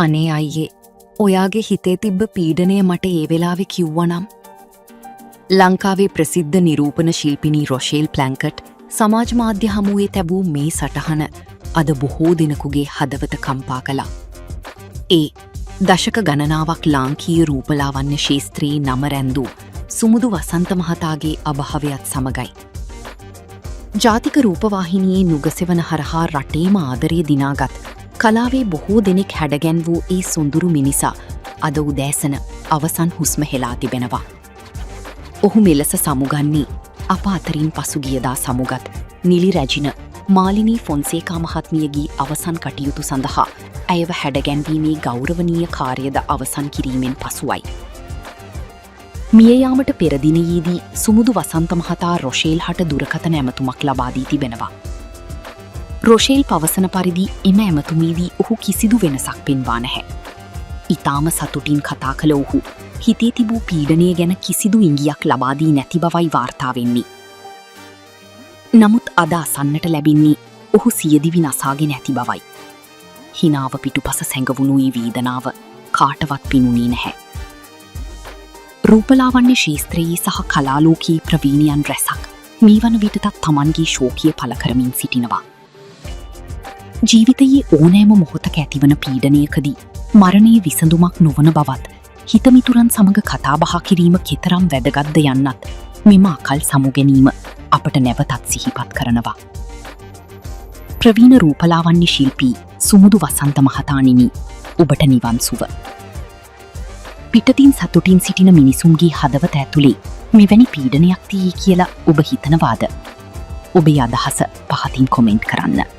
අනේ අයියේ ඔයාගේ හිතේ තිබ්බ පීඩනය මට ඒ වෙලාවෙ කිව්වනම්. ලංකාවේ ප්‍රසිද්ධ නිරූපණ ශිල්පිනී රොෂේල් ප්ලැන්කට් සමාජ මාධ්‍ය හමුවේ තැබූ මේ සටහන අද බොහෝ දෙනෙකුගේ හදවත කම්පා කළා. ඒ දශක ගණනාවක් ලාංකීය රූපලාවන්‍ය ශේස්ත්‍රයේ නම රැන්දූ සුමුදු වසන්ත මහතාගේ අභාවයත් සමගයි. ජාතික රූපවාහිනියේ නුගසෙවන හරහා රටේම ආදරය දිනාගත් කලාවේ බොහෝ දෙනෙක් හැඩගැන් වූ ඒ සුන්දුරු මිනිසා අද උදෑසන අවසන් හුස්ම හෙලා තිබෙනවා. ඔහු මෙලෙස සමුගන්නේ අප අතරින් පසුගියදා සමුගත් නිලි රැජින මාලිනී ෆොන්සේකා මහත්මියගේ අවසන් කටයුතු සඳහා ඇයව හැඩගැන්වීමේ ගෞරවනීය කාර්යද අවසන් කිරීමෙන් පසුවයි. මියයාමට පෙරදිනයේදී සුමුදු වසන්ත මහතා රොෂේල් හට දුරකථන ඇමතුමක් ලබා දී තිබෙනවා. රොෂේල් පවසන පරිදි එම ඇමතුමේදී ඔහු කිසිදු වෙනසක් පෙන්වා නැහැ. ඉතාම සතුටින් කතා කළ ඔහු හිතේ තිබූ පීඩනය ගැන කිසිදු ඉඟියක් ලබා දී නැති බවයි වාර්තා වෙන්නේ. නමුත් අද අසන්නට ලැබෙන්නේ ඔහු සියදිවි නසාගෙන ඇති බවයි. හිනාව පිටුපස සැඟවුණු ඒ වේදනාව කාටවත් පිණුනේ නැහැ. රූපලාවන්‍ය ශේස්ත්‍රයේ සහ කලාලෝකයේ ප්‍රවීණයන් රැසක් මේ වන විටතත් තමන්ගේ ශෝකය පළ කරමින් සිටිනවා. ජීවිතයේ ඕනෑම මොහොතක ඇතිවන පීඩනයකදී මරණයේ විසඳුමක් නොවන බවත් හිතමිතුරන් සමග කතාබහ කිරීම කෙතරම් වැදගත්ද යන්නත් මෙම අකල් සමුගැනීම අපට නැවතත් සිහිපත් කරනවා. ප්‍රවීණ රූපලාවන්‍ය ශිල්පී සුමුදු වසන්ත මහතාණෙනි, ඔබට නිවන් සුව. පිටතින් සතුටින් සිටින මිනිසුන්ගේ හදවත ඇතුලේ මෙවැනි පීඩනයක් තියේ කියලා ඔබ හිතනවාද? ඔබේ අදහස පහතින් කොමෙන්ට් කරන්න.